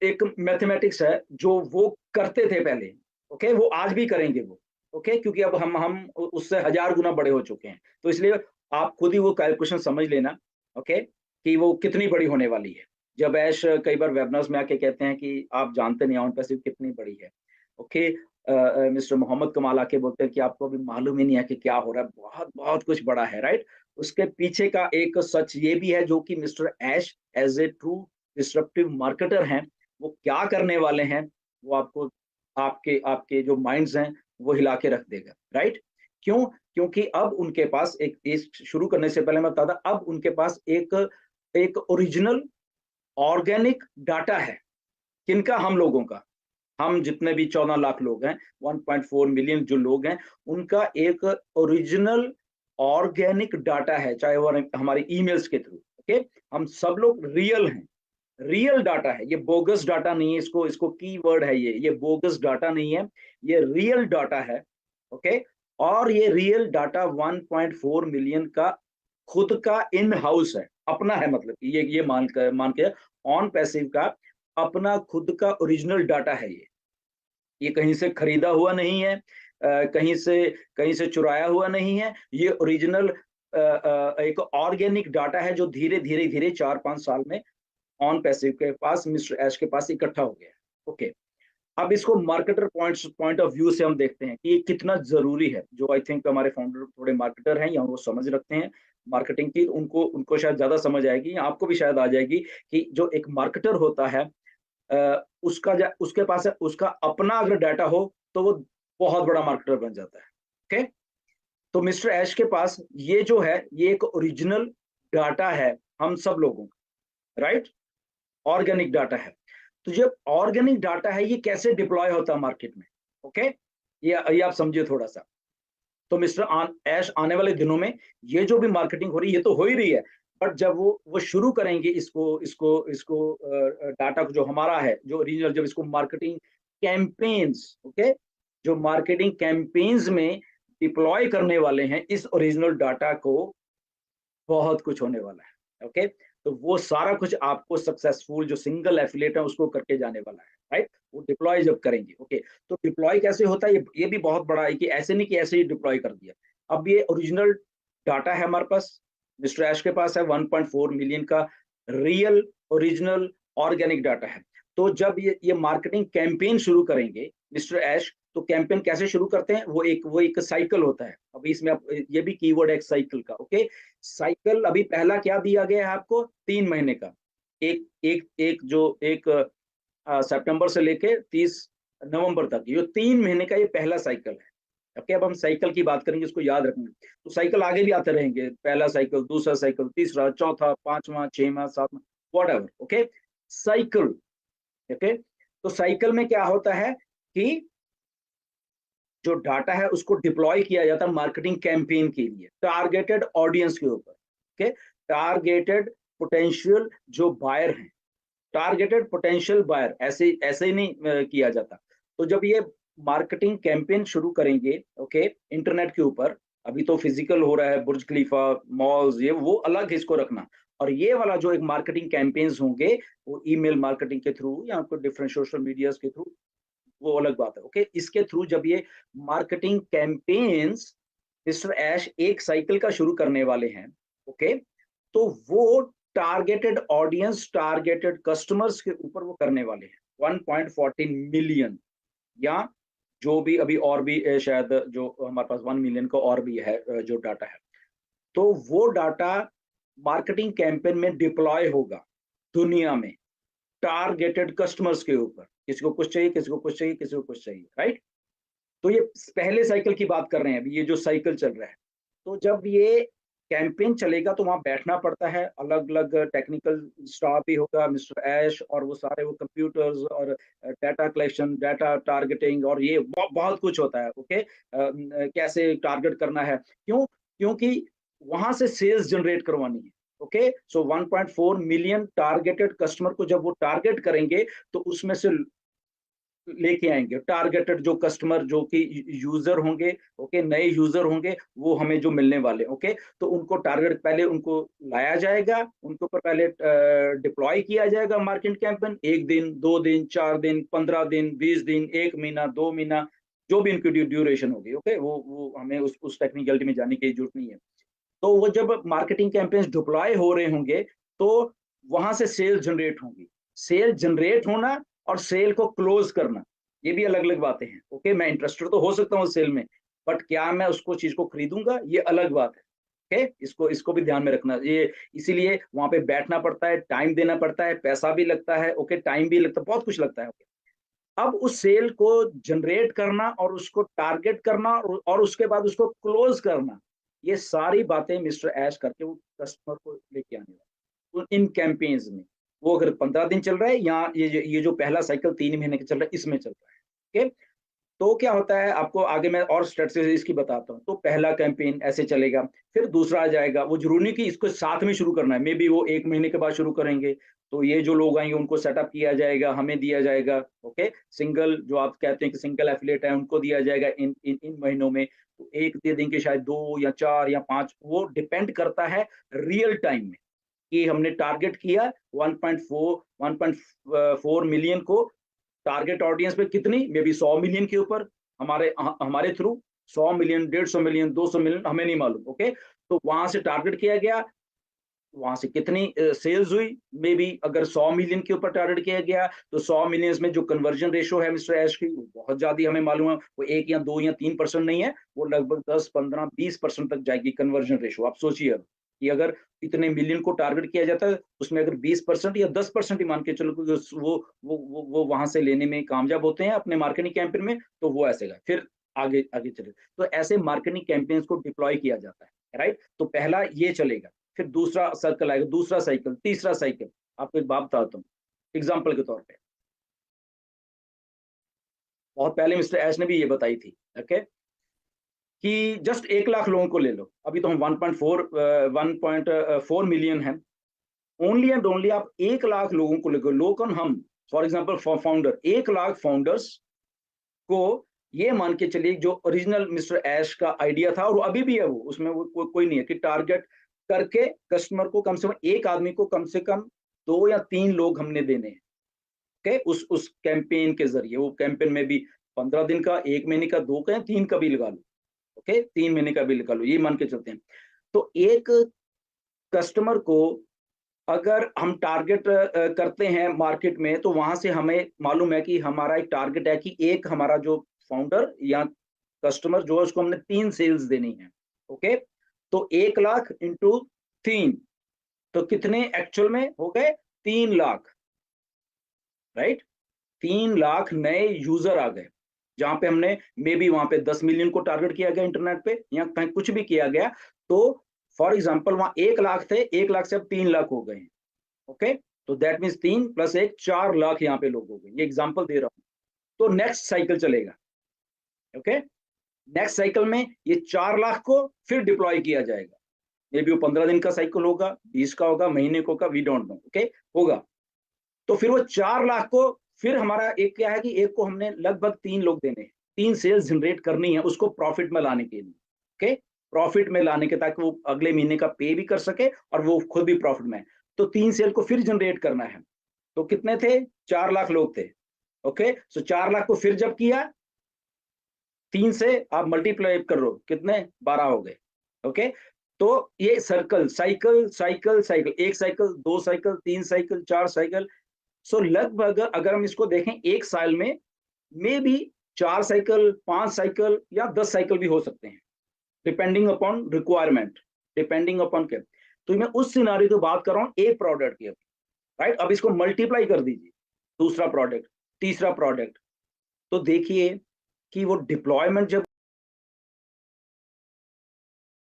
एक मैथमेटिक्स है जो वो करते थे पहले, ओके? वो आज भी करेंगे वो, ओके? क्योंकि अब हम उससे 1000 गुना बड़े हो चुके हैं। तो इसलिए आप खुद ही वो कैलकुलेशन समझ लेना, ओके? कि वो कितनी बड़ी होने वाली है। जब ऐश कई बार वेबिनार्स में आके कहते हैं कि आप जानते नहीं ऑन पैसिव कितनी बड़ी है, ओके? मिस्टर मोहम्मद कमाल आके बोलते हैं कि आपको अभी मालूम ही नहीं है कि क्या हो रहा है, बहुत-बहुत कुछ बड़ा है, राइट? उसके पीछे का एक सच ये भी है जो कि mister Ash as a true disruptive marketer हैं, वो क्या करने वाले हैं, वो आपको आपके आपके जो माइंड्स हैं, वो हिला के रख देगा, राइट? क्यों? क्योंकि अब उनके पास एक इस शुरू करने से पहले मैं बता दूँ, अब उनके पास एक एक ओरिजिनल ऑर्गेनिक डाटा है। किनका? हम लोगों का। हम जितने भी 14 लाख लोग हैं, 1.4 मिलियन जो लोग हैं, उनका एक ओरिजिनल ऑर्गेनिक डाटा है, चाहे वो हमारे ईमेल्स के थ्रू, ओके? हम सब लोग रियल हैं। रियल डाटा है, ये बोगस डाटा नहीं है, इसको इसको कीवर्ड है ये बोगस डाटा नहीं है, ये रियल डाटा है, ओके? और ये रियल डाटा 1.4 मिलियन का खुद का इन हाउस है, अपना है, मतलब ये मान के ऑन पैसिव का अपना खुद का ओरिजिनल डाटा है ये कहीं से खरीदा हुआ नहीं है, कहीं से चुराया हुआ नहीं है, ये ओरिजिनल एक ऑर्गेनिक डाटा है जो धीरे-धीरे 4-5 साल में ऑन पैसिव के पास, मिस्टर ऐश के पास इकट्ठा हो गया है। ओके, अब इसको मार्केटर पॉइंट ऑफ व्यू से हम देखते हैं कि ये कितना जरूरी है। जो आई थिंक हमारे फाउंडर थोड़े मार्केटर हैं या वो समझ रखते हैं मार्केटिंग की, उनको उनको शायद ज्यादा समझ आएगी, या आपको भी शायद आ जाएगी कि जो एक मार्केटर होता है, उसके पास उसका अपना अगर डाटा हो तो वो बहुत बड़ा मार्केटर बन जाता है। ओके, तो मिस्टर ऐश के पास ये जो है, ये एक ओरिजिनल डाटा है हम सब लोगों का, राइट? ऑर्गेनिक डाटा है। तो जब ऑर्गेनिक डाटा है, ये कैसे डिप्लॉय होता है मार्केट में, ओके? ये आप समझिए थोड़ा सा। तो मिस्टर ऐश आने वाले दिनों में ये जो भी मार्केटिंग हो रही है, ये तो हो ही रही है, बट जब वो शुरू करेंगे इसको इसको इसको डाटा को जो हमारा है, जो ओरिजिनल, जब इसको मार्केटिंग कैंपेन्स, ओके, जो मार्केटिंग कैंपेन्स में डिप्लॉय करने वाले हैं इस ओरिजिनल डाटा को, बहुत कुछ होने वाला है, ओके? तो वो सारा कुछ आपको सक्सेसफुल जो सिंगल एफिलिएट है उसको करके जाने वाला है, राइट? वो डिप्लॉय जब करेंगे, ओके? तो डिप्लॉय कैसे होता है, ये भी बहुत बड़ा है कि ऐसे नहीं कि ऐसे ही डिप्लॉय कर दिया। अब ये ओरिजिनल डाटा है हमारे पास, मिस्टर ऐश के पास है 1.4 मिलियन का रियल ओरिजिनल ऑर्गेनिक डाटा है। तो जब ये मार्केटिंग कैंपेन शुरू करेंगे मिस्टर ऐश, तो कैंपेन कैसे शुरू करते हैं, वो एक साइकिल होता है। अभी इसमें आप ये भी कीवर्ड है एक साइकिल का, ओके? साइकिल अभी पहला क्या दिया गया है आपको, 3 महीने का। एक एक एक जो एक सितंबर से लेके 30 नवंबर तक, ये 3 महीने का ये पहला साइकिल है। ओके, अब हम साइकिल की बात करेंगे, इसको याद रखना। तो साइकिल आगे भी आते रहेंगे, पहला साइकिल, दूसरा साइकिल, तीसरा, चौथा, 5वां, 6वां, 7वां, व्हाटएवर, ओके? Cycle, okay? तो साइकिल में क्या होता है कि जो डाटा है उसको डिप्लॉय किया जाता है मार्केटिंग कैंपेन के लिए, टारगेटेड ऑडियंस के ऊपर, ओके? टारगेटेड पोटेंशियल जो बायर हैं, टारगेटेड पोटेंशियल बायर, ऐसे ऐसे ही नहीं किया जाता। तो जब ये मार्केटिंग कैंपेन शुरू करेंगे, ओके, इंटरनेट के ऊपर, अभी तो फिजिकल हो रहा है, बुर्ज खलीफा, मॉल्स, ये वो अलग है, इसको रखना। और ये वाला जो एक मार्केटिंग कैंपेन्स होंगे, वो ईमेल मार्केटिंग के थ्रू या आपको डिफरेंट सोशल मीडियाज के थ्रू, वो अलग बात है, ओके? इसके थ्रू जब ये मार्केटिंग कैंपेन्स मिस्टर ऐश एक साइकिल का शुरू करने वाले हैं, ओके? तो वो टारगेटेड ऑडियंस, टारगेटेड कस्टमर्स के ऊपर वो करने वाले हैं, 1.14 मिलियन, या जो भी अभी और भी शायद जो हमारे पास 1 मिलियन का और भी है जो डाटा है। तो वो डाटा मार्केटिंग कैंपेन में डिप्लॉय होगा दुनिया में, टारगेटेड कस्टमर्स के ऊपर। किसी को कुछ चाहिए, किसी को कुछ चाहिए, किसी को कुछ चाहिए, राइट? तो ये पहले साइकिल की बात कर रहे हैं, अभी ये जो साइकिल चल रहा है। तो जब ये कैंपेन चलेगा तो वहाँ बैठना पड़ता है, अलग-अलग टेक्निकल स्टाफ भी होगा, मिस्टर ऐश और वो सारे वो कंप्यूटर्स और डाटा कलेक्शन, डाटा टारगेटिंग, और ये बहुत कुछ होता है, ओके? कैसे टारगेट करना है, क्यों? क्योंकि वहाँ से सेल्स जनरेट करवानी है, ओके? सो 1.4 मिलियन टारगेटेड कस्टमर को जब वो टारगेट करेंगे, तो उसमें से लेके आएंगे। टारगेटेड जो कस्टमर जो कि यूजर होंगे, ओके, नए यूजर होंगे, वो हमें जो मिलने वाले, ओके, तो उनको टारगेट पहले उनको लाया जाएगा, उनको पर पहले डिप्लॉय किया जाएगा मार्केटिंग कैंपेन। 1 दिन, 2 दिन, 4 दिन, 15 दिन, 20 दिन, 1 महीना, 2 महीना, जो भी इनकी ड्यूरेशन होगी, ओके, वो हमें उस टेक्निकलिटी में जाने की जरूरत नहीं है। तो वो जब मार्केटिंग कैंपेन्स डिप्लॉय हो रहे होंगे, तो वहां से सेल जनरेट होंगी। सेल जनरेट होना और सेल को क्लोज करना, ये भी अलग अलग बातें हैं। ओके, मैं इंटरेस्टेड तो हो सकता हूँ सेल में, बट क्या मैं उसको चीज को खरीदूंगा, ये अलग बात है। ओके, इसको भी ध्यान में रखना ये, इसीलिए वहां पे बैठना पड़ता है, टाइम देना पड़ता है, पैसा भी लगता है, ओके, टाइम भी लगता है, बहुत कुछ लगता है। ओके, अब उस सेल को जनरेट करना और उसको टारगेट करना और उसके बाद उसको क्लोज करना, ये सारी बातें मिस्टर ऐश करके वो कस्टमर को लेके आने वाले इन कैंपेन्स में। वो अगर 15 दिन चल रहा है, या ये जो पहला साइकिल 3 महीने का चल रहा है, इसमें चल रहा है। ओके, तो क्या होता है, आपको आगे मैं और स्ट्रेटजी इसकी बताता हूँ। तो पहला कैंपेन ऐसे चलेगा, फिर दूसरा आ जाएगा। वो जरूरी नहीं कि इसको साथ में शुरू करना है, मे बी वो 1 महीने के बाद शुरू करेंगे। तो ये जो लोग आएंगे उनको सेटअप किया जाएगा, हमें दिया जाएगा। ओके, सिंगल जो आप कहते हैं कि सिंगल एफिलिएट है, उनको दिया जाएगा इन इन इन महीनों में। तो एक दे देंगे, शायद 2 या 4 या 5, वो डिपेंड करता है रियल टाइम में कि हमने टारगेट किया 1.4 मिलियन को। टारगेट ऑडियंस पे कितनी, मे बी 100 मिलियन के ऊपर, हमारे थ्रू 100 मिलियन, 150 मिलियन, 200 मिलियन, हमें नहीं मालूम। ओके, तो वहां से टारगेट किया गया, वहां से कितनी सेल्स हुई, मे बी अगर 100 मिलियन के ऊपर टारगेट किया गया, तो 100 मिलियन में जो कन्वर्जन रेशो है मिस्टर ऐश की, वो बहुत ज्यादा हमें मालूम है। वो 1 या 2 या 3% नहीं है, वो लगभग 10, 15, 20% तक जाएगी कन्वर्जन रेशो। आप सोचिए कि अगर इतने मिलियन को टारगेट किया जाता है, उसमें अगर 20% या 10% ही मान के चलो कि वो वहां से लेने में कामयाब होते हैं अपने मार्केटिंग कैंपेन में, तो वो ऐसे गए फिर आगे आगे चले। तो ऐसे मार्केटिंग कैंपेन्स को डिप्लॉय किया जाता है, राइट। तो पहला ये चलेगा, फिर दूसरा सर्कल आएगा, दूसरा साइकिल, तीसरा साइकिल। आपको एक बात बताता हूँ एग्जाम्पल के तौर पे। बहुत पहले मिस्टर एश ने भी ये बताई थी, ओके, कि जस्ट 1 लाख लोगों को ले लो। अभी तो हम 1.4 मिलियन है। ओनली एंड ओनली आप 1 लाख लोगों को लेकर लो, कौन हम, for example founder, 1 lakh founders को ये मान के चलिए जो ओरिजिनल मिस्टर ऐश का आइडिया था, और अभी भी है वो, उसमें वो कोई नहीं है कि टारगेट करके कस्टमर को कम से कम एक आदमी को कम से कम 2 या 3 लोग हमने देने हैं। ओके, उस कैंपेन के जरिए, वो कैंपेन में भी 15 दिन का, 1 महीने का, 2 का, 3 का भी लगा लो। ओके, 3 महीने का भी लगा लो, ये मान के चलते हैं। तो एक कस्टमर को अगर हम टारगेट करते हैं मार्केट में, तो वहां से हमें मालूम है कि हमारा एक टारगेट है कि एक हमारा जो फाउंडर या कस्टमर जो है, उसको हमने 3 सेल्स देनी है। ओके, तो 1 लाख इंटू 3, तो कितने एक्चुअल में हो गए, 3 लाख, राइट। 3 लाख नए यूजर आ गए, जहां पे हमने मे बी वहां पे 10 मिलियन को टारगेट किया गया इंटरनेट पे, या कहीं कुछ भी किया गया। तो फॉर एग्जाम्पल वहां 1 लाख थे, 1 लाख से अब 3 लाख हो गए। ओके, तो दैट मीन्स 3 + 1, 4 लाख यहाँ पे लोग हो गए। ये एग्जाम्पल दे रहा हूँ। तो नेक्स्ट साइकिल चलेगा। ओके, नेक्स्ट साइकिल में ये 4 लाख को फिर डिप्लॉय किया जाएगा। मे बी वो 15 दिन का साइकिल होगा, 20 का होगा, महीने को होगा, वी डोंट नो। ओके, होगा। तो फिर वो 4 लाख को फिर हमारा एक क्या है कि एक को हमने लगभग 3 लोग देने हैं, 3 सेल्स जनरेट करनी है उसको प्रॉफिट में लाने के लिए। ओके, प्रॉफिट में लाने के, ताकि वो अगले महीने का पे भी कर सके और वो खुद भी प्रॉफिट में है। तो 3 सेल को फिर जनरेट करना है। तो कितने थे, 4 लाख लोग थे। ओके, सो 4 लाख को फिर जब किया, 3 से आप मल्टीप्लाई करो, कितने, 12 हो गए। ओके, तो ये सर्कल, साइकिल साइकिल साइकिल, एक साइकिल, 2 साइकिल, 3 साइकिल, 4 साइकिल। सो लगभग अगर हम इसको देखें एक साल में, मे बी 4 साइकिल, 5 साइकिल या 10 साइकिल भी हो सकते हैं, depending upon requirement, depending upon क्या। तो मैं उस सिनारियो की बात कर रहा हूँ एक प्रोडक्ट की, राइट। अब इसको मल्टीप्लाई कर दीजिए, दूसरा प्रोडक्ट, तीसरा प्रोडक्ट, तो देखिए कि वो डिप्लॉयमेंट जब